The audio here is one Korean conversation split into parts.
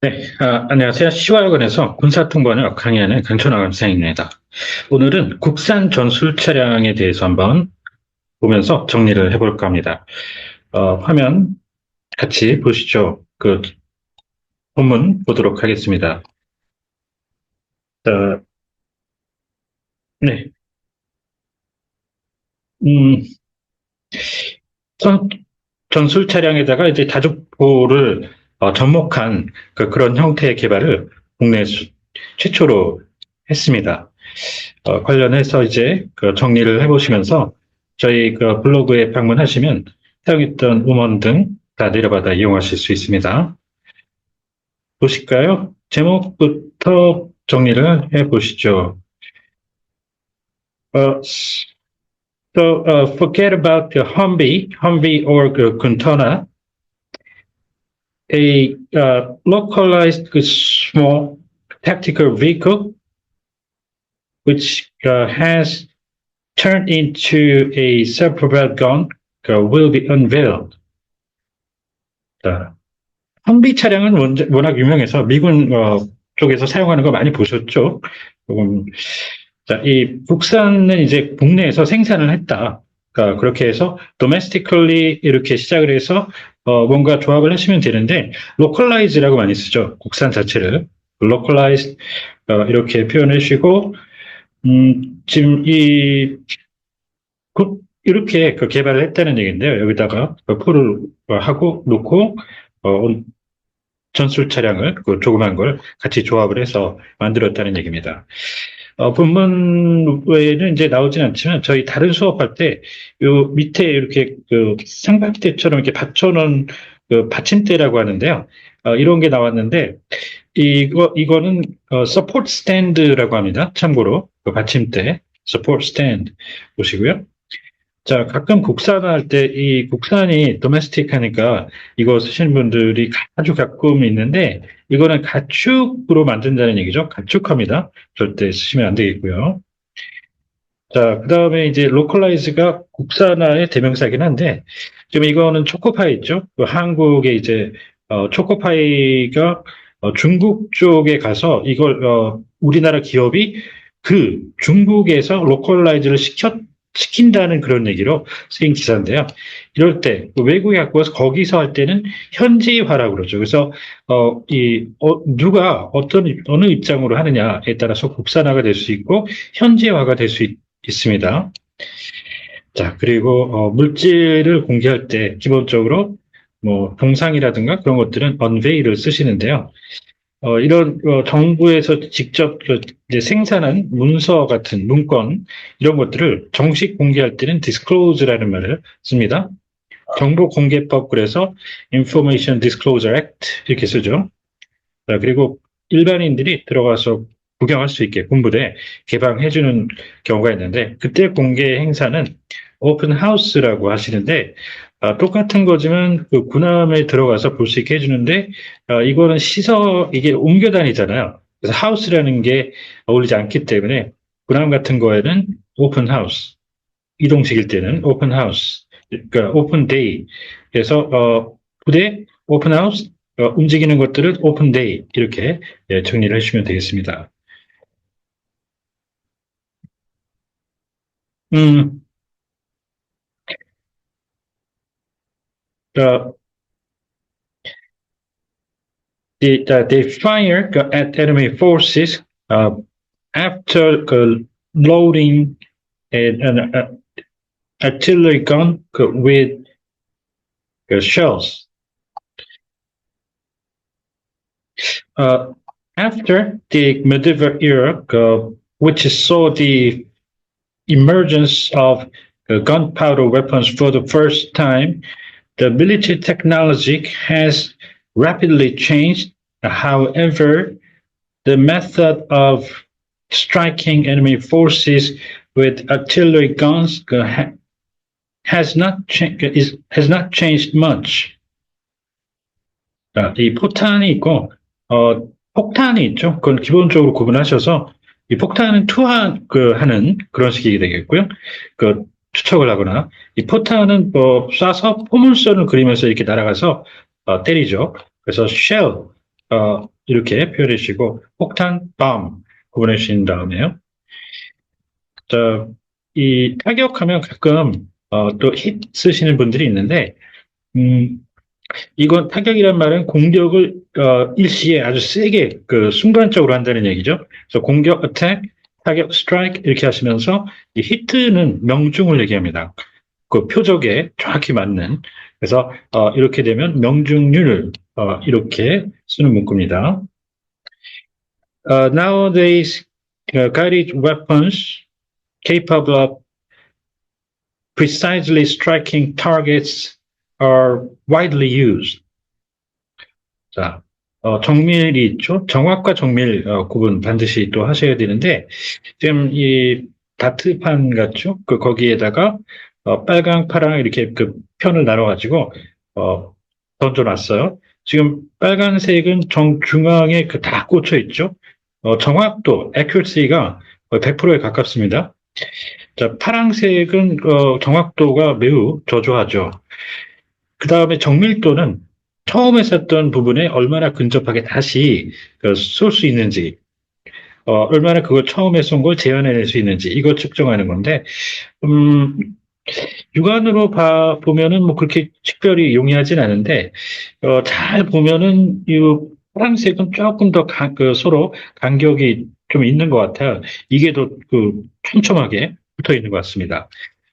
네, 안녕하세요. 시화학원에서 군사통번을 강의하는 강천화 강사입니다. 오늘은 국산 전술 차량에 대해서 한번 보면서 정리를 해볼까 합니다. 화면 같이 보시죠. 그 본문 보도록 하겠습니다. 어, 네, 음, 전, 전술 차량에다가 이제 다중포를 접목한 그런 형태의 개발을 국내 최초로 했습니다. 관련해서 이제 그 정리를 해보시면서 저희 그 블로그에 방문하시면 사용했던 음원 등 다 내려받아 이용하실 수 있습니다. 보실까요? 제목부터 정리를 해보시죠. Forget about the Humvee or the Kuntona, a localized small tactical vehicle which has turned into a self-propelled gun will be unveiled. 자, 험비 차량은 워낙 유명해서 미군 쪽에서 사용하는 거 많이 보셨죠? 음, 자, 이 국산은 이제 국내에서 생산을 했다. 그러니까 그렇게 해서 domestically 이렇게 시작을 해서 뭔가 조합을 하시면 되는데 localize라고 많이 쓰죠. 국산 자체를 localized 이렇게 표현해 주시고 지금 이렇게 그 개발을 했다는 얘기인데요. 여기다가 풀을 하고 놓고 전술 차량을 그 조그만 걸 같이 조합을 해서 만들었다는 얘기입니다. 본문 외에는 이제 나오진 않지만 저희 다른 수업할 때 요 밑에 이렇게 그 삼각대처럼 이렇게 받쳐놓은 그 받침대라고 하는데요. 이런 게 나왔는데 이거는 서포트 스탠드라고 합니다. 참고로 그 받침대 서포트 스탠드 보시고요. 자, 가끔 국산할 때 이 국산이 도메스틱 하니까 이거 쓰시는 분들이 아주 가끔 있는데 이거는 가축으로 만든다는 얘기죠. 가축합니다. 절대 쓰시면 안 되겠고요. 자, 그 다음에 이제 로컬라이즈가 국산화의 대명사긴 한데 지금 이거는 초코파이 있죠. 그 한국에 이제 초코파이가 중국 쪽에 가서 이걸 우리나라 기업이 그 중국에서 로컬라이즈를 시킨다는 그런 얘기로 쓰인 기사인데요. 이럴 때 외국에 갖고 와서 거기서 할 때는 현지화라고 그러죠. 그래서 누가 어느 입장으로 하느냐에 따라서 국산화가 될 수 있고 현지화가 될 수 있습니다. 자, 그리고 물질을 공개할 때 기본적으로 뭐 동상이라든가 그런 것들은 unveil을 쓰시는데요. 이런 정부에서 직접 이제 생산한 문서 같은 문건 이런 것들을 정식 공개할 때는 disclose라는 말을 씁니다. 정보공개법 그래서 Information Disclosure Act 이렇게 쓰죠. 자, 그리고 일반인들이 들어가서 구경할 수 있게 군부대 개방해주는 경우가 있는데 그때 공개 행사는 오픈 하우스라고 하시는데 똑같은 거지만 그 군함에 들어가서 볼 수 있게 해주는데 이거는 이게 옮겨 다니잖아요. 그래서 하우스라는 게 어울리지 않기 때문에 군함 같은 거에는 오픈 하우스, 이동식일 때는 오픈 하우스, 그러니까 오픈 데이. 그래서 부대 오픈 하우스, 움직이는 것들은 오픈 데이 이렇게 정리를 해주시면 되겠습니다. 음, 어, they fire at enemy forces after loading an artillery gun with shells. After the medieval era, which saw the emergence of gunpowder weapons for the first time, the military technology has rapidly changed. However, the method of striking enemy forces with artillery guns has not changed much. 이 포탄이 있고 폭탄이 있죠. 그건 기본적으로 구분하셔서 이 폭탄은 하는 그런 식이 되겠고요. 추적을 하거나 이 포탄은 쏴서 포물선을 그리면서 이렇게 날아가서 때리죠. 그래서 쉘 이렇게 표현해 주시고 폭탄 bomb 구분해 주신 다음에요. 자, 이 타격하면 가끔 또 hit 쓰시는 분들이 있는데 음, 이건 타격이란 말은 공격을 일시에 아주 세게 그 순간적으로 한다는 얘기죠. 그래서 공격, attack, 타격, strike 이렇게 하시면서 이 hit는 명중을 얘기합니다. 그 표적에 정확히 맞는. 그래서 이렇게 되면 명중률을 이렇게 쓰는 문구입니다. Nowadays, guided weapons capable of precisely striking targets are widely used. 자, 정밀이 있죠. 정확과 정밀 구분 반드시 또 하셔야 되는데 지금 이 다트판 같죠. 그 거기에다가 빨강, 파랑 이렇게 그 편을 나눠가지고 던져놨어요. 지금 빨간색은 정중앙에 그 다 꽂혀 있죠. 정확도, accuracy가 100%에 가깝습니다. 자, 파랑색은 정확도가 매우 저조하죠. 그 다음에 정밀도는 처음에 썼던 부분에 얼마나 근접하게 다시 쏠 수 있는지, 얼마나 그걸 처음에 쏜 걸 재현해낼 수 있는지, 이거 측정하는 건데, 음, 육안으로 보면은 뭐 그렇게 특별히 용이하진 않은데, 잘 보면은 이 파란색은 조금 더 서로 간격이 좀 있는 것 같아요. 이게 더 촘촘하게 붙어 있는 것 같습니다.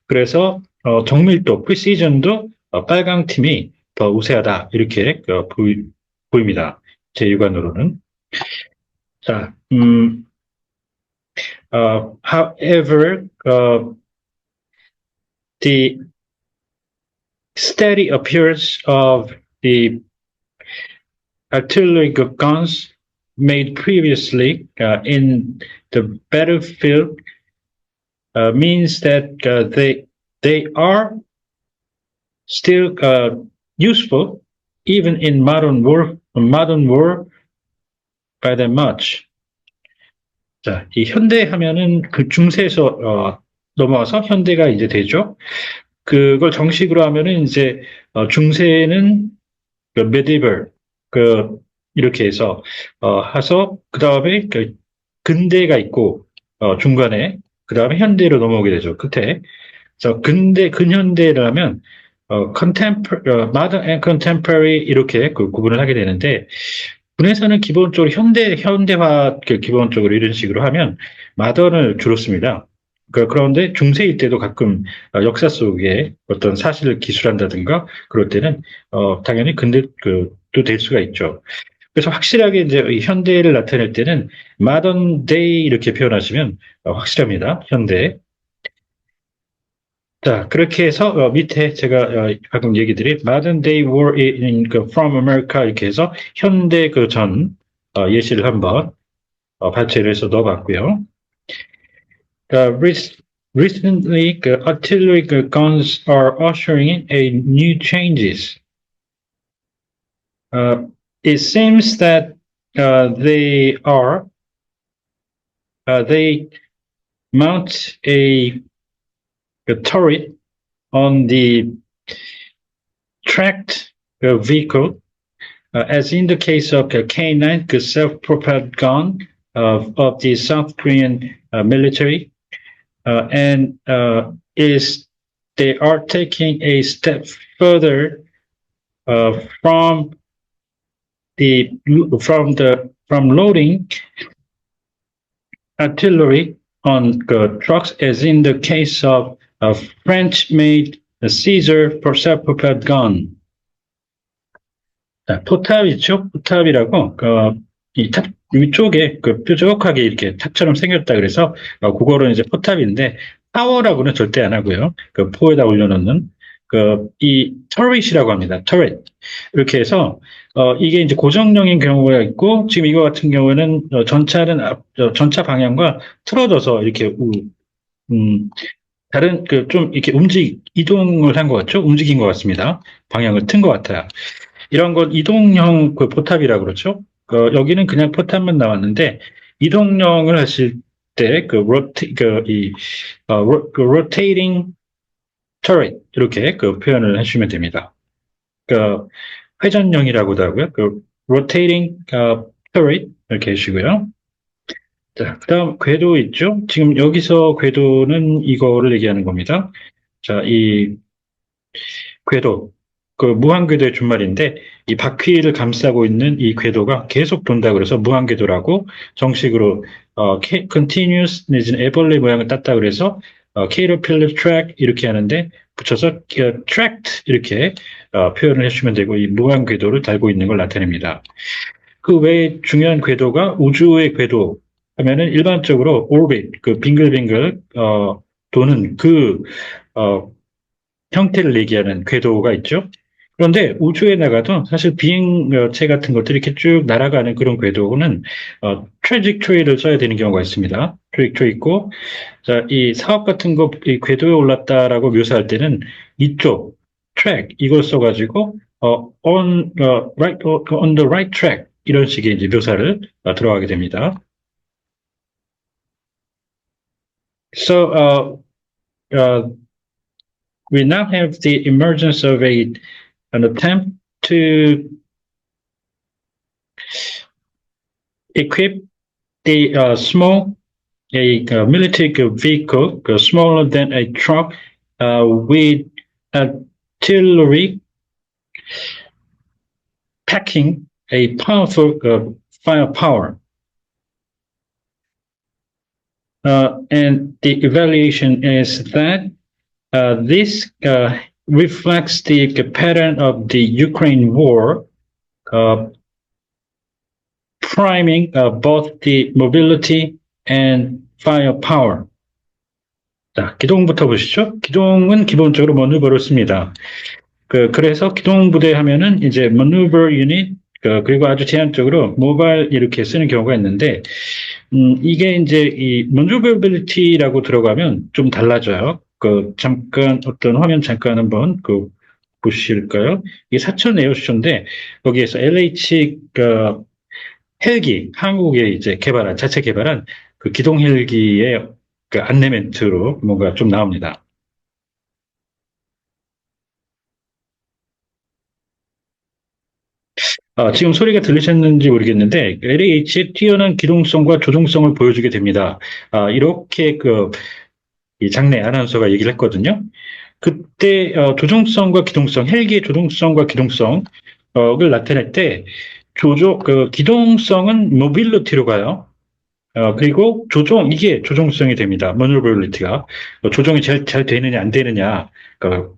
그래서 정밀도, 프리시전도 빨강 팀이 더 우세하다 이렇게 보입니다. 제 육안으로는. 자, however, the steady appearance of the artillery guns made previously in the battlefield means that they are still useful even in modern war by that much. 자, 이 현대 하면은 그 중세에서 넘어와서 현대가 이제 되죠. 그걸 정식으로 하면은 이제 중세는 그 medieval 이렇게 해서 해서 그 다음에 그 근대가 있고 중간에 그 다음에 현대로 넘어오게 되죠. 끝에. 그래서 근현대라면 modern and contemporary 이렇게 구분을 하게 되는데 군에서는 기본적으로 현대화 기본적으로 이런 식으로 하면 마던을 주로 씁니다. 그런데 중세일 때도 가끔 역사 속에 어떤 사실을 기술한다든가 그럴 때는 당연히 근대 또 될 수가 있죠. 그래서 확실하게 이제 현대를 나타낼 때는 modern day 이렇게 표현하시면 확실합니다. 현대. 자, 그렇게 해서 밑에 제가 방금 얘기 드린 modern day war in from America 이렇게 해서 현대 전 예시를 한번 발췌를 해서 넣어봤고요. Recently, artillery guns are ushering in a new changes. It seems that they mount a turret on the tracked vehicle, as in the case of the K9, the self-propelled gun of the South Korean military, and they are taking a step further from loading artillery on trucks, as in the case of a French-made Caesar self-propelled gun. 자, 포탑이죠. 포탑이라고 이 탑 위쪽에 뾰족하게 이렇게 탑처럼 생겼다 그래서 그거는 이제 포탑인데 타워라고는 절대 안 하고요. 포에다 올려놓는 이 터렛이라고 합니다. 터렛 이렇게 해서 이게 이제 고정형인 경우가 있고 지금 이거 같은 경우는 전차는 전차 방향과 틀어져서 이렇게 다른 좀 이렇게 이동을 한 것 같죠? 움직인 것 같습니다. 방향을 튼 것 같아요. 이런 건 이동형 포탑이라고 그러죠. 여기는 그냥 포탑만 나왔는데 이동형을 하실 때 rotating turret 이렇게 표현을 해주시면 됩니다. 회전형이라고도 하고요. rotating turret 이렇게 해주시고요. 자, 그다음 궤도 있죠? 지금 여기서 궤도는 이거를 얘기하는 겁니다. 자, 이 궤도, 그 무한궤도의 준말인데 이 바퀴를 감싸고 있는 이 궤도가 계속 돈다 그래서 무한궤도라고 정식으로 continuous 내지는 애벌레 모양을 땄다 그래서 caterpillar track 이렇게 하는데 붙여서 tract 이렇게 표현을 해주시면 되고 이 무한궤도를 달고 있는 걸 나타냅니다. 그 외에 중요한 궤도가 우주의 궤도 하면은 일반적으로 orbit, 그 빙글빙글 도는 그 어, 형태를 얘기하는 궤도가 있죠. 그런데 우주에 나가도 사실 비행체 같은 것들이 이렇게 쭉 날아가는 그런 궤도는 트래젝토리를 써야 되는 경우가 있습니다. 트래젝토리 있고, 자, 이 사업 같은 거, 이 궤도에 올랐다라고 묘사할 때는 이쪽 트랙 이걸 써가지고 on the right track 이런 식의 이제 묘사를 들어가게 됩니다. So we now have the emergence of an attempt to equip a small military vehicle smaller than a truck with artillery packing a powerful firepower. And the evaluation is that this reflects the pattern of the Ukraine war, priming both the mobility and firepower. 자, 기동부터 보시죠. 기동은 기본적으로 머누버를 씁니다. 그래서 기동부대 하면은 이제 maneuver unit, 그리고 아주 제한적으로 모바일 이렇게 쓰는 경우가 있는데, 이게 이제 이 maneuverability라고 들어가면 좀 달라져요. 잠깐 어떤 화면 잠깐 한번 보실까요? 이게 사천 에어쇼인데 거기에서 LH 헬기 한국에 이제 자체 개발한 그 기동 헬기의 그 안내 멘트로 뭔가 좀 나옵니다. 지금 소리가 들리셨는지 모르겠는데 LH의 뛰어난 기동성과 조종성을 보여주게 됩니다. 이렇게 이 장내 아나운서가 얘기를 했거든요. 그때 조종성과 기동성, 헬기의 조종성과 기동성을 나타낼 때 기동성은 모빌리티로 가요. 그리고 이게 조종성이 됩니다. maneuverability가. 조종이 잘 되느냐, 안 되느냐,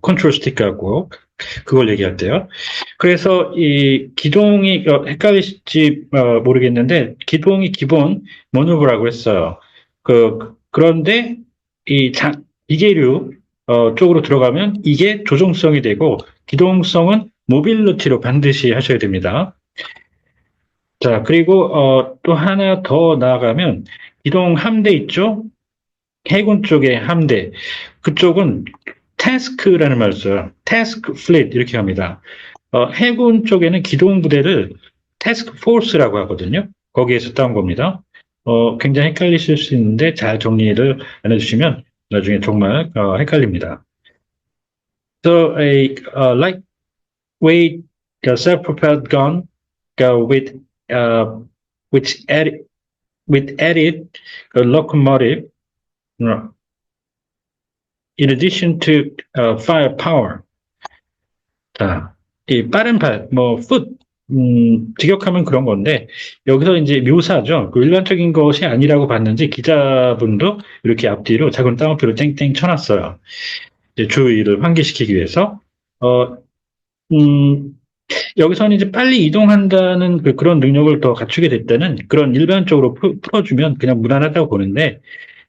컨트롤 스틱하고, 그걸 얘기할 때요. 그래서 이 기동이, 헷갈리실지 모르겠는데, 기동이 기본 maneuver라고 했어요. 그런데 이계류, 쪽으로 들어가면 이게 조종성이 되고, 기동성은 모빌리티로 반드시 하셔야 됩니다. 자, 그리고 또 하나 더 나아가면 기동 함대 있죠? 해군 쪽의 함대. 그쪽은 태스크라는 말을 써요. 태스크 플릿 이렇게 합니다. 해군 쪽에는 기동 부대를 태스크 포스라고 하거든요. 거기에서 따온 겁니다. 굉장히 헷갈리실 수 있는데 잘 정리를 안 해주시면 나중에 정말 헷갈립니다. So lightweight self-propelled gun with added locomotive in addition to firepower. 자, 이 빠른 발, foot, 직역하면 그런 건데 여기서 이제 묘사죠. 일반적인 것이 아니라고 봤는지 기자분도 이렇게 앞뒤로 작은 따옴표를 땡땡 쳐놨어요. 이제 주의를 환기시키기 위해서. 여기서는 이제 빨리 이동한다는 그런 능력을 더 갖추게 됐다는 그런 일반적으로 풀어주면 그냥 무난하다고 보는데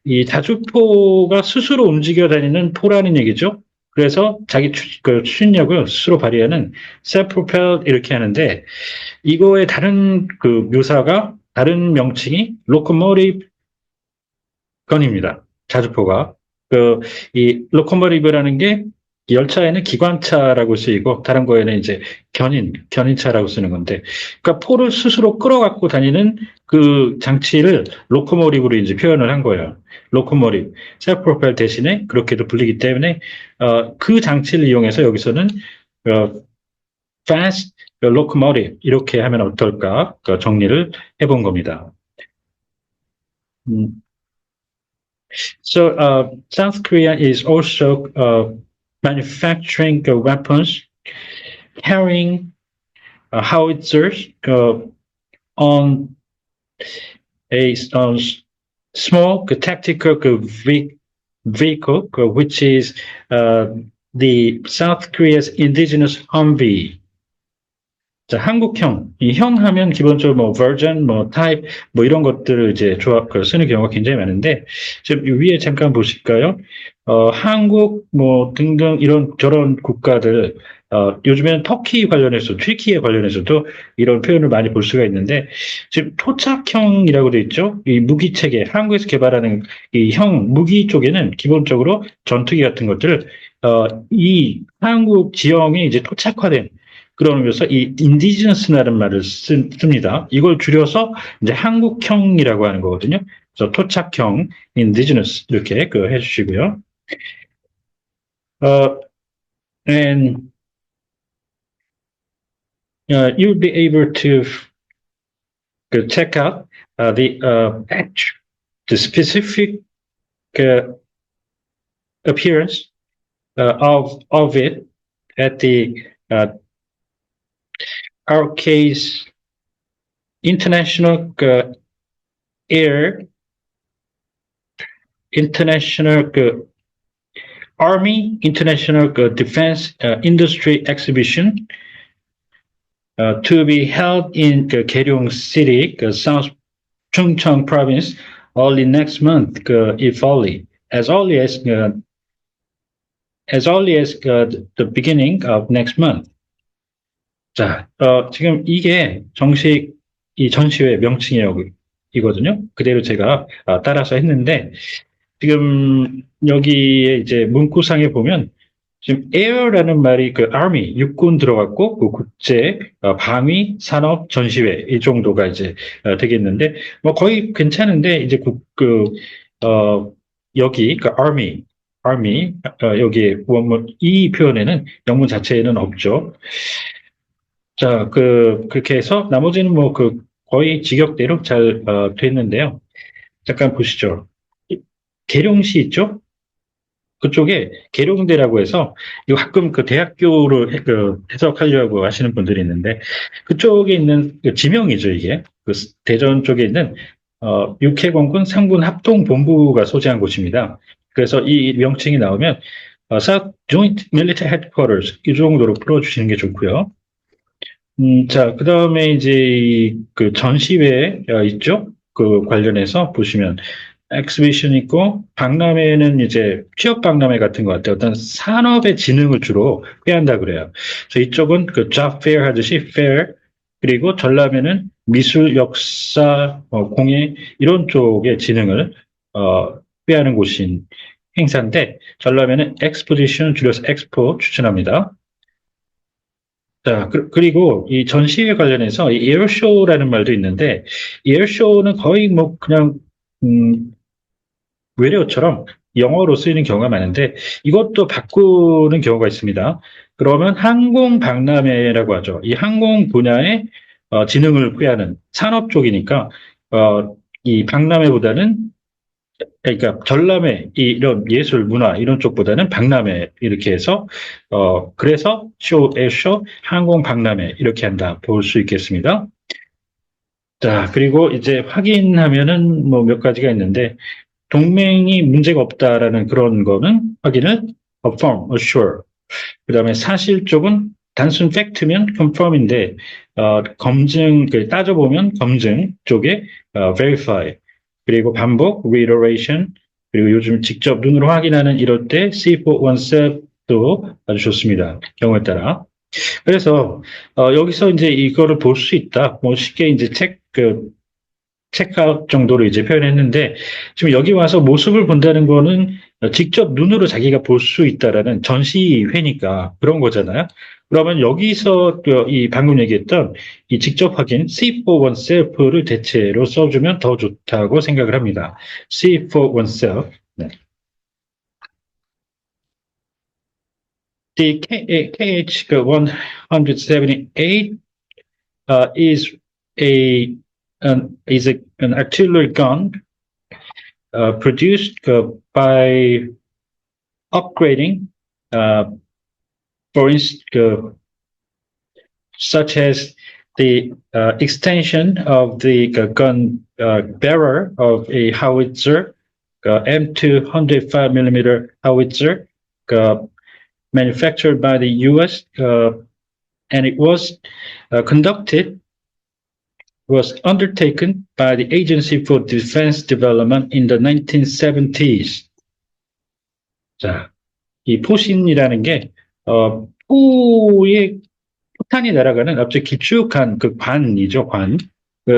이 자주포가 스스로 움직여 다니는 포라는 얘기죠. 그래서 자기 추진력을 스스로 발휘하는 self-propelled 이렇게 하는데 이거의 다른 묘사가 다른 명칭이 locomotive gun입니다. 자주포가 이 locomotive라는 게 열차에는 기관차라고 쓰이고 다른 거에는 이제 견인차라고 쓰는 건데, 그러니까 포를 스스로 끌어갖고 다니는 그 장치를 로코모티브로 이제 표현을 한 거예요. 로코모티브, 셀프-프로펠 대신에 그렇게도 불리기 때문에 그 장치를 이용해서 여기서는 fast locomotive 이렇게 하면 어떨까 정리를 해본 겁니다. So South Korea is also manufacturing weapons, carrying howitzers on a small tactical vehicle, which is the South Korea's indigenous Humvee. 자, 한국형. 이 형 하면 기본적으로 뭐 version, 뭐 type, 뭐 이런 것들을 이제 쓰는 경우가 굉장히 많은데, 지금 위에 잠깐 보실까요? 한국 뭐 등등 이런 저런 국가들, 요즘에는 터키 관련해서, 튀르키예 관련해서도 이런 표현을 많이 볼 수가 있는데, 지금 토착형이라고 돼 있죠? 이 무기 체계, 한국에서 개발하는 이 형, 무기 쪽에는 기본적으로 전투기 같은 것들을, 이 한국 지형에 이제 토착화된 그런 의미에서 이 인디지너스라는 말을 씁니다. 이걸 줄여서 이제 한국형이라고 하는 거거든요. 그래서 토착형, 인디지너스 이렇게 해주시고요. And you'll be able to check out the specific appearance of it at the our case international Army International Defense Industry Exhibition to be held in Gyeongsang City, South Chungcheong Province, early next month, if early, as early as the beginning of next month. 자, 지금 이게 정식 이 전시회 명칭이거든요. 그대로 제가 따라서 했는데, 지금 여기에 이제 문구상에 보면, 지금 air라는 말이 army, 육군 들어갔고, 그 국제, 방위, 산업, 전시회, 이 정도가 이제 되겠는데, 뭐 거의 괜찮은데, 이제 여기, army, 여기에 원문, 이 표현에는 영문 자체에는 없죠. 자, 그렇게 해서 나머지는 뭐 거의 직역대로 잘 됐는데요. 잠깐 보시죠. 계룡시 있죠? 그쪽에 계룡대라고 해서 이거 가끔 대학교로 해석하려고 하시는 분들이 있는데 그쪽에 있는 지명이죠, 이게. 대전 쪽에 있는 육해공군 상군 합동본부가 소재한 곳입니다. 그래서 이 명칭이 나오면 South Joint Military Headquarters 이 정도로 풀어주시는 게 좋고요. 자, 그 다음에 이제 전시회 있죠? 관련해서 보시면 엑스비션 있고 박람회는 이제 취업 박람회 같은 것 같아요. 어떤 산업의 진흥을 주로 회한다 그래요. 그래서 이쪽은 job fair 하듯이 fair 그리고 전람회는 미술, 역사, 공예 이런 쪽의 진흥을 회하는 곳인 행사인데 전람회는 exposition 줄여서 expo 추천합니다. 자, 그리고 이 전시회 관련해서 이 에어쇼라는 말도 있는데, 이 에어쇼는 거의 뭐 그냥, 외래어처럼 영어로 쓰이는 경우가 많은데, 이것도 바꾸는 경우가 있습니다. 그러면 항공 박람회라고 하죠. 이 항공 분야의 진흥을 회하는 산업 쪽이니까, 이 박람회보다는 그러니까 전람회 이런 예술 문화 이런 쪽보다는 박람회 이렇게 해서 그래서 에어쇼 항공 박람회 이렇게 한다 볼 수 있겠습니다. 자, 그리고 이제 확인하면은 뭐 몇 가지가 있는데 동맹이 문제가 없다라는 그런 거는 확인을 affirm, assure. 그다음에 사실 쪽은 단순 팩트면 confirm인데 검증 따져보면 검증 쪽에 verify. 그리고 반복, reiteration, 그리고 요즘 직접 눈으로 확인하는 이럴 때 see for oneself도 아주 좋습니다. 경우에 따라. 그래서 여기서 이제 이거를 볼 수 있다. 뭐 쉽게 이제 체크아웃 정도로 이제 표현했는데 지금 여기 와서 모습을 본다는 거는 직접 눈으로 자기가 볼 수 있다라는 전시회니까 그런 거잖아요. 그러면 여기서 이 방금 얘기했던 이 직접 확인 see for oneself를 대체로 써주면 더 좋다고 생각을 합니다. see for oneself. 네. The KH178 is an artillery gun produced by upgrading, for instance, such as the extension of the gun barrel of a howitzer, M205 millimeter howitzer, manufactured by the U.S. And it was undertaken by the Agency for Defense Development in the 1970s. 자, 이 포신이라는 게 포에 폭탄이 날아가는 아주 길쭉한 그 관이죠, 관.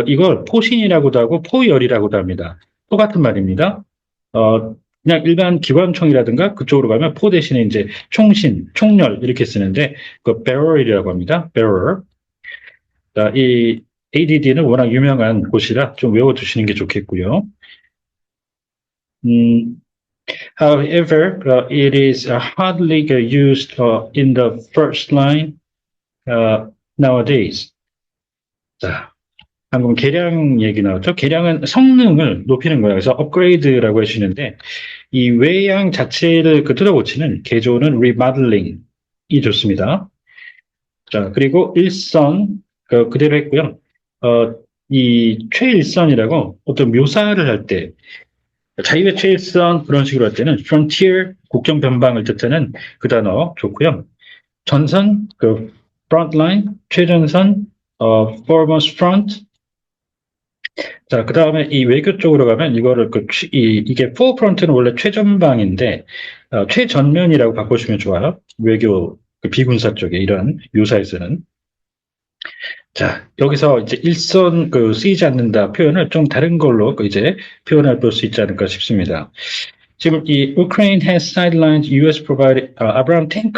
이걸 포신이라고도 하고 포열이라고도 합니다. 똑같은 말입니다. 그냥 일반 기관총이라든가 그쪽으로 가면 포 대신에 이제 총신, 총열 이렇게 쓰는데 그 배럴이라고 합니다. 배럴. 자, 이 ADD는 워낙 유명한 곳이라 좀 외워두시는 게 좋겠고요. However, it is hardly used in the first line nowadays. 자, 방금 계량 얘기 나왔죠? 계량은 성능을 높이는 거예요. 그래서 업그레이드라고 해주시는데 이 외양 자체를 뜯어고치는 개조는 remodeling이 좋습니다. 자, 그리고 일선 그대로 했고요. 이 최일선이라고 어떤 묘사를 할 때 자유의 최일선 그런 식으로 할 때는 frontier 국경 변방을 뜻하는 그 단어 좋고요. 전선 front line 최전선 foremost front. 자, 그 다음에 이 외교 쪽으로 가면 이거를 이게 forefront는 원래 최전방인데 최전면이라고 바꿔주면 좋아요. 외교 비군사 쪽에 이런 묘사에서는. 자, 여기서 이제 일선 쓰이지 않는다 표현을 좀 다른 걸로 이제 표현해 볼 수 있지 않을까 싶습니다. 지금 이 Ukraine has sidelined US provided Abrams tank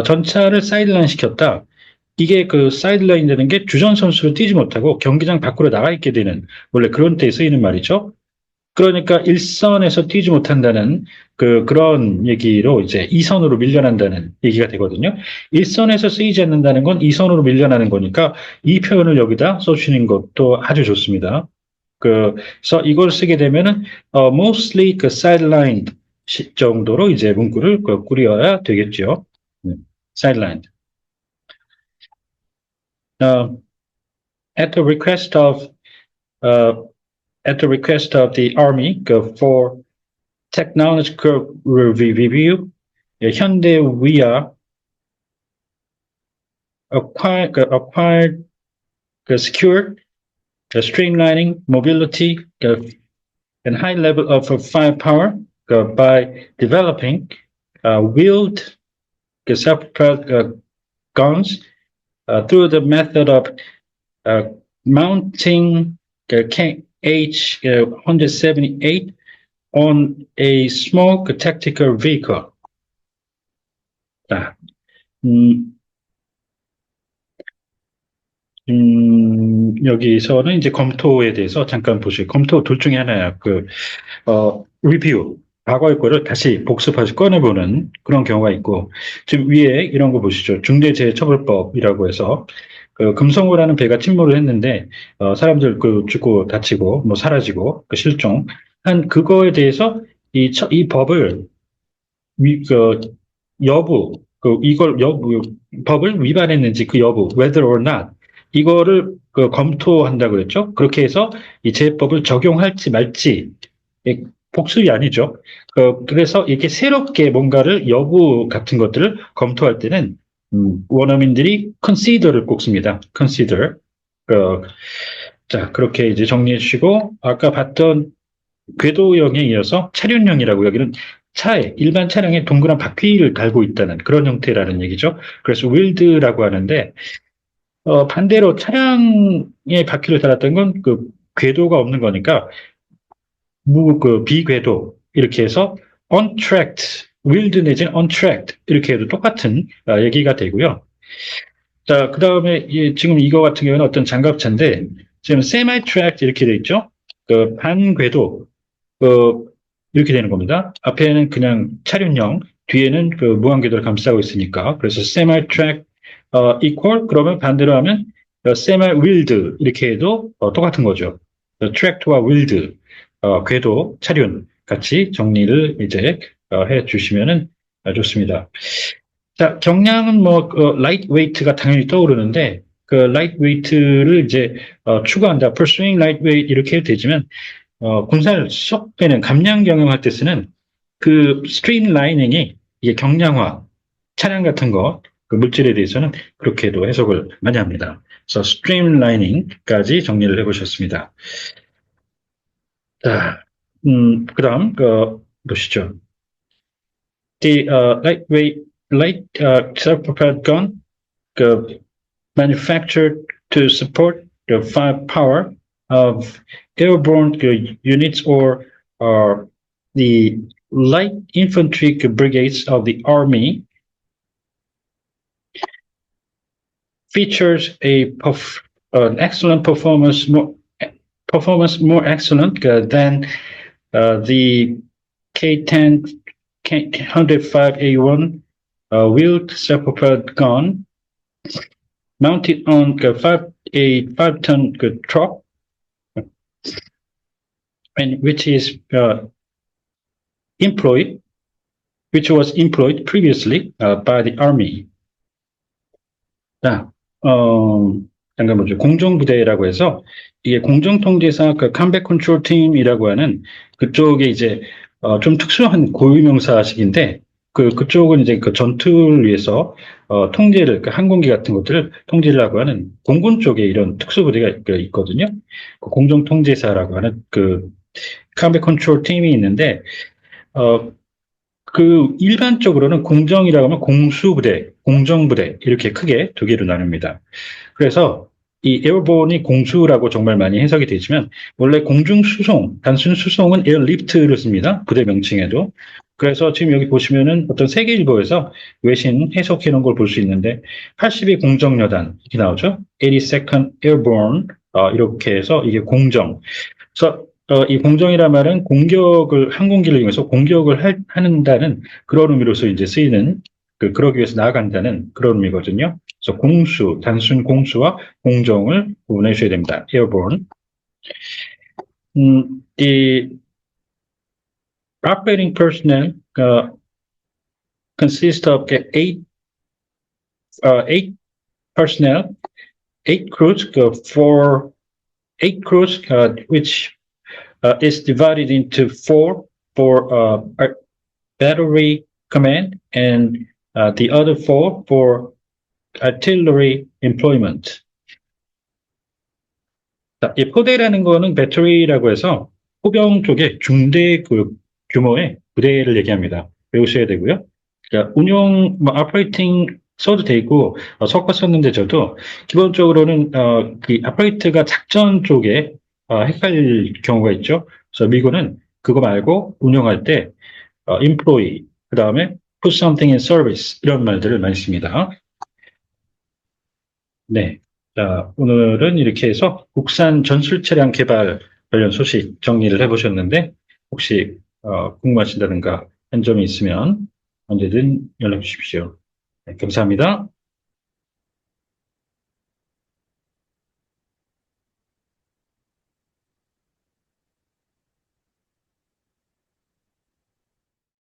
전차를 사이드라인 시켰다. 이게 사이드라인 되는 게 주전 선수로 뛰지 못하고 경기장 밖으로 나가 있게 되는 원래 그런 때에 쓰이는 말이죠. 그러니까 일선에서 뛰지 못한다는 그런 얘기로 이제 이선으로 밀려난다는 얘기가 되거든요. 일선에서 쓰이지 않는다는 건 이선으로 밀려나는 거니까 이 표현을 여기다 써주시는 것도 아주 좋습니다. 그래서 이걸 쓰게 되면은 mostly sidelined 정도로 이제 문구를 꾸려야 되겠죠. sidelined. At the request of the Army for technological review, 현대위아 acquired, secured, streamlining mobility and high level of firepower by developing wheeled self-propelled guns through the method of mounting H-178 on a small tactical vehicle. 자, 여기서는 이제 검토에 대해서 잠깐 보시고, 검토 둘 중에 하나야. 리뷰. 과거의 거를 다시 복습해서 꺼내보는 그런 경우가 있고, 지금 위에 이런 거 보시죠. 중대재해처벌법이라고 해서, 금성호라는 배가 침몰을 했는데, 사람들 죽고 다치고, 뭐 사라지고, 실종. 한 그거에 대해서 이 법을, 법을 위반했는지 그 여부, whether or not, 이거를 검토한다고 그랬죠. 그렇게 해서 이 재법을 적용할지 말지, 복습이 아니죠. 그래서 이렇게 새롭게 뭔가를 여부 같은 것들을 검토할 때는 원어민들이 consider를 꼭 씁니다. consider. 자, 그렇게 이제 정리해 주시고 아까 봤던 궤도형에 이어서 차륜형이라고 여기는 차에 일반 차량에 동그란 바퀴를 달고 있다는 그런 형태라는 얘기죠. 그래서 wheeled라고 하는데 반대로 차량에 바퀴를 달았던 건 궤도가 없는 거니까 비궤도 이렇게 해서 untracked, wheeled 내지는 untracked 이렇게 해도 똑같은 얘기가 되고요. 자, 그 다음에 지금 이거 같은 경우는 어떤 장갑차인데 지금 semi-tracked 이렇게 돼 있죠. 반궤도 이렇게 되는 겁니다. 앞에는 그냥 차륜형, 뒤에는 무한궤도를 감싸고 있으니까 그래서 semi-tracked equal 그러면 반대로 하면 semi wheeled 이렇게 해도 똑같은 거죠. 트랙터와 wheeled 궤도, 차륜 같이 정리를 이제 해 주시면은 좋습니다. 자, 경량은 뭐 라이트 웨이트가 당연히 떠오르는데 그 라이트 웨이트를 이제 추구한다. pursuing light weight 이렇게 해도 되지만 군살 수업에는 감량 경영할 때 쓰는 그 스트림라이닝이 이게 경량화, 차량 같은 거, 그 물질에 대해서는 그렇게도 해석을 많이 합니다. 그래서 스트림라이닝까지 정리를 해보셨습니다. 자, 그다음 보시죠. The lightweight, light self-propelled gun, manufactured to support the firepower of airborne units or the light infantry brigades of the army, features an excellent performance, more excellent than the K10 K105A1 wheeled self-propelled gun mounted on a 5-ton truck, and which was employed previously by the army. 자, 잠깐 보죠. 공정부대라고 해서 이게 공정통제사 컴백 컨트롤 팀이라고 하는 그쪽에 이제 좀 특수한 고유명사식인데 그쪽은 이제 그 전투를 위해서 통제를 항공기 같은 것들을 통제를 하고 하는 공군 쪽에 이런 특수부대가 있거든요. 그 공정통제사라고 하는 그 컴백 컨트롤 팀이 있는데 그 일반적으로는 공정이라고 하면 공수부대, 공정부대 이렇게 크게 두 개로 나눕니다. 그래서 이 에어본이 공수라고 정말 많이 해석이 되지만 원래 공중수송, 단순 수송은 에어리프트를 씁니다. 부대 명칭에도. 그래서 지금 여기 보시면은 어떤 세계일보에서 외신 해석해 놓은 걸 볼 수 있는데 82 공정여단 이렇게 나오죠. 82nd Airborne 이렇게 해서 이게 공정. 그래서 이 공정이란 말은 항공기를 이용해서 공격을 한다는 그런 의미로서 이제 쓰이는 그러기 위해서 나아간다는 그런 의미거든요. 그래서 공수, 단순 공수와 공정을 구분해 주셔야 됩니다. Airborne. The operating personnel consist of eight personnel, eight crews, which is divided into four for battery command and the other four for artillery employment. 자, 이 포대라는 거는 배터리라고 해서 포병 쪽에 중대 규모의 부대를 얘기합니다. 외우셔야 되고요. 그러니까 운용, 오퍼레이팅 써도 되고 섞어 썼는데 저도 기본적으로는 그 오퍼레이트가 작전 쪽에 헷갈릴 경우가 있죠. 그래서 미군은 그거 말고 운영할 때 employee, 그 다음에 put something in service 이런 말들을 많이 씁니다. 네, 자, 오늘은 이렇게 해서 국산 전술 차량 개발 관련 소식 정리를 해보셨는데 혹시 궁금하신다든가 한 점이 있으면 언제든 연락 주십시오. 네, 감사합니다.